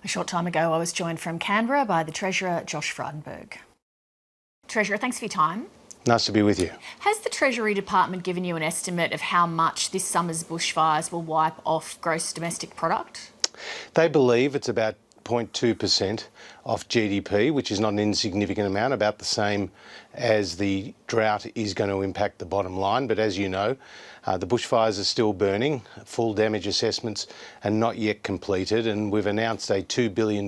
A short time ago, I was joined from Canberra by the Treasurer, Josh Frydenberg. Treasurer, thanks for your time. Nice to be with you. Has the Treasury Department given you an estimate of how much this summer's bushfires will wipe off gross domestic product? They believe it's about 0.2% of GDP, which is not an insignificant amount, about the same as the drought is going to impact the bottom line. But as you know, the bushfires are still burning. Full damage assessments are not yet completed, and we've announced a $2 billion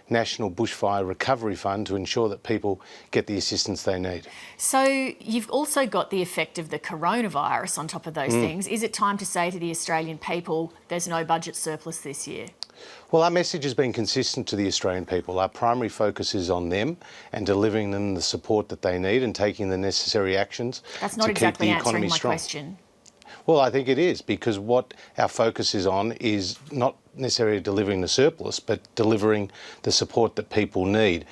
National Bushfire Recovery Fund to ensure that people get the assistance they need. So you've also got the effect of the coronavirus on top of those things. Is it time to say to the Australian people, there's no budget surplus this year? Well, our message has been consistent to the Australian people. Our primary focus is on them and delivering them the support that they need and taking the necessary actions That's not to exactly keep the economy answering my strong. question. Well, I think it is, because what our focus is on is not necessarily delivering the surplus, but delivering the support that people need.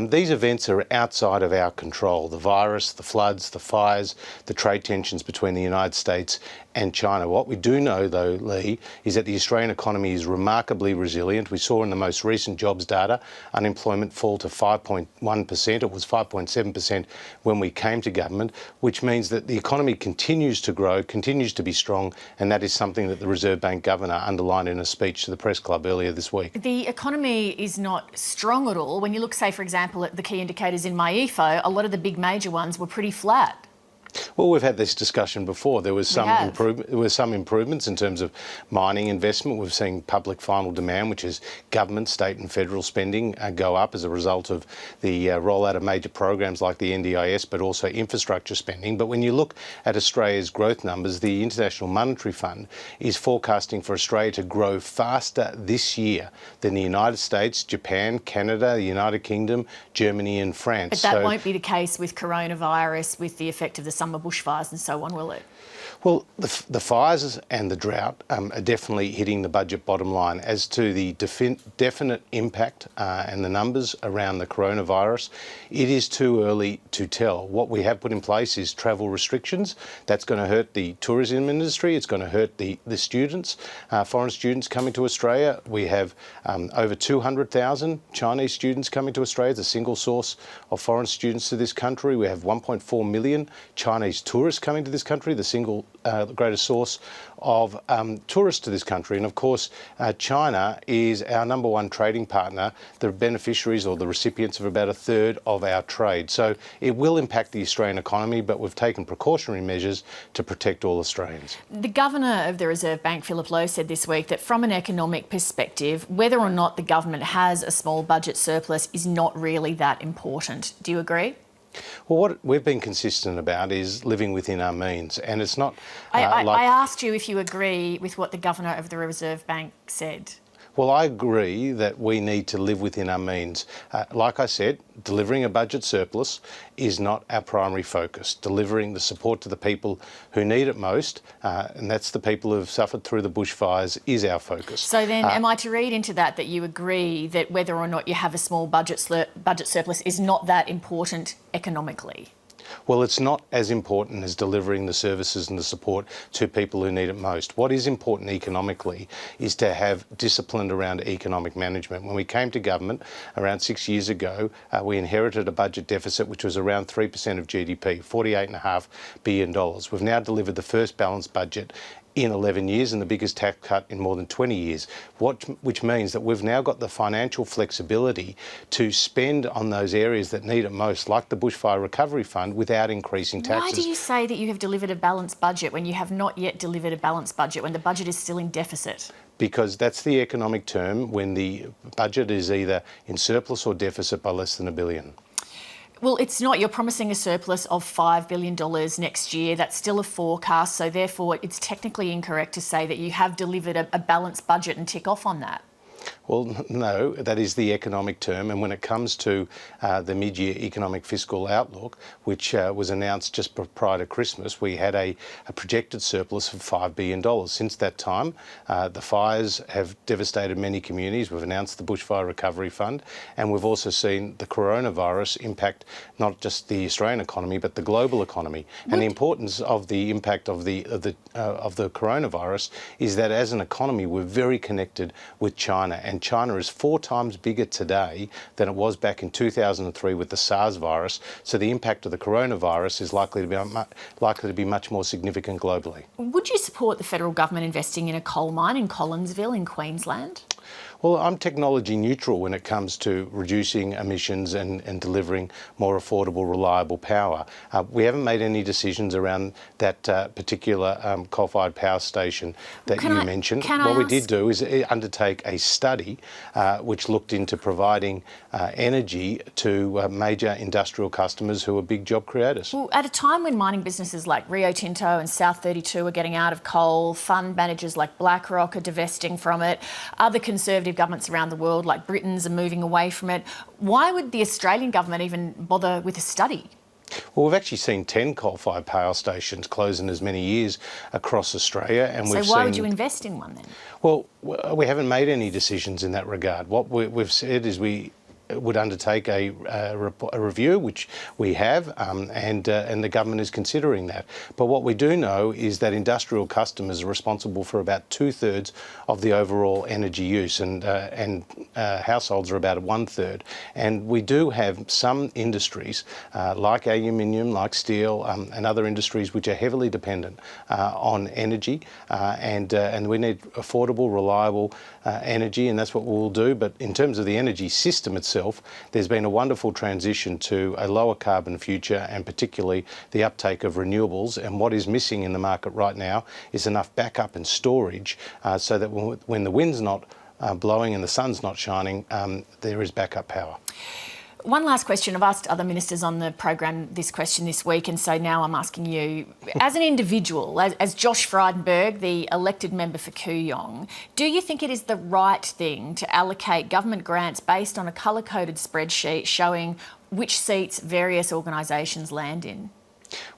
These events are outside of our control. The virus, the floods, the fires, the trade tensions between the United States and China. What we do know, though, Lee, is that the Australian economy is remarkably resilient. We saw in the most recent jobs data unemployment fall to 5.1%. It was 5.7% when we came to government, which means that the economy continues to grow, continues to be strong, and that is something that the Reserve Bank Governor underlined in a speech to the Press Club earlier this week. The economy is not strong at all. When you look, say, for example, at the key indicators in MyEFO, a lot of the big major ones were pretty flat. Well, we've had this discussion before. There was some improvements in terms of mining investment. We've seen public final demand, which is government, state and federal spending, go up as a result of the rollout of major programs like the NDIS, but also infrastructure spending. But when you look at Australia's growth numbers, the International Monetary Fund is forecasting for Australia to grow faster this year than the United States, Japan, Canada, the United Kingdom, Germany and France. But that won't be the case with coronavirus, with the effect of the summer bushfires and so on, will it? Well, the fires and the drought are definitely hitting the budget bottom line. As to the definite impact and the numbers around the coronavirus, it is too early to tell. What we have put in place is travel restrictions. That's going to hurt the tourism industry. It's going to hurt the students, foreign students coming to Australia. We have over 200,000 Chinese students coming to Australia. It's a single source of foreign students to this country. We have 1.4 million Chinese tourists coming to this country, the single greatest source of tourists to this country. And of course, China is our number one trading partner, the beneficiaries or the recipients of about a third of our trade. So it will impact the Australian economy, but we've taken precautionary measures to protect all Australians. The Governor of the Reserve Bank, Philip Lowe, said this week that from an economic perspective, whether or not the government has a small budget surplus is not really that important. Do you agree? Well, what we've been consistent about is living within our means, and it's not I asked you if you agree with what the Governor of the Reserve Bank said. Well, I agree that we need to live within our means. Like I said, delivering a budget surplus is not our primary focus. Delivering the support to the people who need it most, and that's the people who have suffered through the bushfires, is our focus. So then am I to read into that you agree that whether or not you have a small budget surplus is not that important economically? Well, it's not as important as delivering the services and the support to people who need it most. What is important economically is to have discipline around economic management. When we came to government around 6 years ago, we inherited a budget deficit which was around 3% of GDP, $48.5 billion. We've now delivered the first balanced budget in 11 years and the biggest tax cut in more than 20 years, which means that we've now got the financial flexibility to spend on those areas that need it most, like the Bushfire Recovery Fund, without increasing taxes. Why do you say that you have delivered a balanced budget when you have not yet delivered a balanced budget, when the budget is still in deficit? Because that's the economic term when the budget is either in surplus or deficit by less than $1 billion. Well, it's not. You're promising a surplus of $5 billion next year. That's still a forecast, so therefore it's technically incorrect to say that you have delivered a balanced budget and tick off on that. Well, no, that is the economic term. And when it comes to the mid-year economic fiscal outlook, which was announced just prior to Christmas, we had a projected surplus of $5 billion. Since that time, the fires have devastated many communities. We've announced the Bushfire Recovery Fund, and we've also seen the coronavirus impact not just the Australian economy, but the global economy. And the importance of the impact of the coronavirus is that as an economy, we're very connected with China, and China is 4 times bigger today than it was back in 2003 with the SARS virus. So the impact of the coronavirus is likely to be much more significant globally. Would you support the federal government investing in a coal mine in Collinsville in Queensland? Well, I'm technology neutral when it comes to reducing emissions and delivering more affordable, reliable power. We haven't made any decisions around that particular coal-fired power station that you mentioned. What we did do is undertake a study which looked into providing energy to major industrial customers who are big job creators. Well, at a time when mining businesses like Rio Tinto and South 32 are getting out of coal, fund managers like BlackRock are divesting from it, other conservative governments around the world like Britain's are moving away from it, why would the Australian government even bother with a study? Well, we've actually seen 10 coal-fired power stations close in as many years across Australia. And so why would you invest in one then? Well, we haven't made any decisions in that regard. What we've said is we would undertake a review, which we have, and the government is considering that. But what we do know is that industrial customers are responsible for about 2/3 of the overall energy use, and households are about 1/3. And we do have some industries like aluminium, like steel, and other industries which are heavily dependent on energy, and we need affordable, reliable energy, and that's what we'll do. But in terms of the energy system itself, there's been a wonderful transition to a lower carbon future, and particularly the uptake of renewables. And what is missing in the market right now is enough backup and storage so that when the wind's not blowing and the sun's not shining, there is backup power. One last question. I've asked other ministers on the program this question this week, and so now I'm asking you, as an individual, as Josh Frydenberg, the elected member for Kooyong, do you think it is the right thing to allocate government grants based on a colour-coded spreadsheet showing which seats various organisations land in?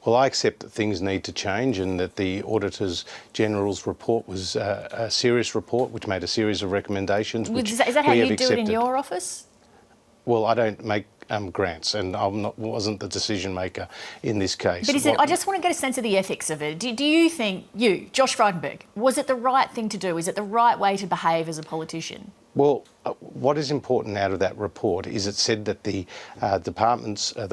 Well, I accept that things need to change, and that the Auditors General's report was a serious report which made a series of recommendations. Is that how you do it in your office? Well, I don't make grants, and wasn't the decision maker in this case. But I just want to get a sense of the ethics of it. Do you think, Josh Frydenberg, was it the right thing to do? Is it the right way to behave as a politician? Well, what is important out of that report is it said that the the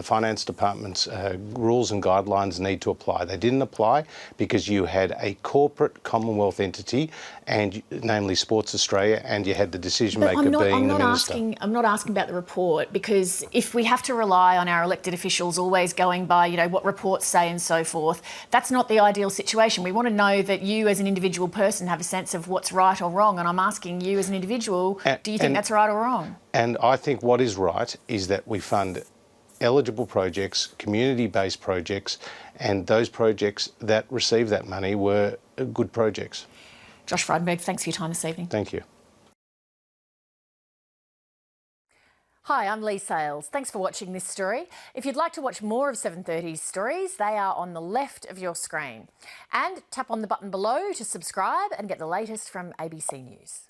finance department's rules and guidelines need to apply. They didn't apply because you had a corporate Commonwealth entity, and namely Sports Australia, and you had the decision maker being the minister. I'm not asking about the report, because if we have to rely on our elected officials always going by, what reports say and so forth, that's not the ideal situation. We want to know that you as an individual person have a sense of what's right or wrong, and I'm asking you as an individual, do you think that's right or wrong? And I think what is right is that we fund eligible projects, community-based projects, and those projects that receive that money were good projects. Josh Frydenberg, thanks for your time this evening. Thank you. Hi, I'm Lee Sales. Thanks for watching this story. If you'd like to watch more of 730's stories, they are on the left of your screen. And tap on the button below to subscribe and get the latest from ABC News.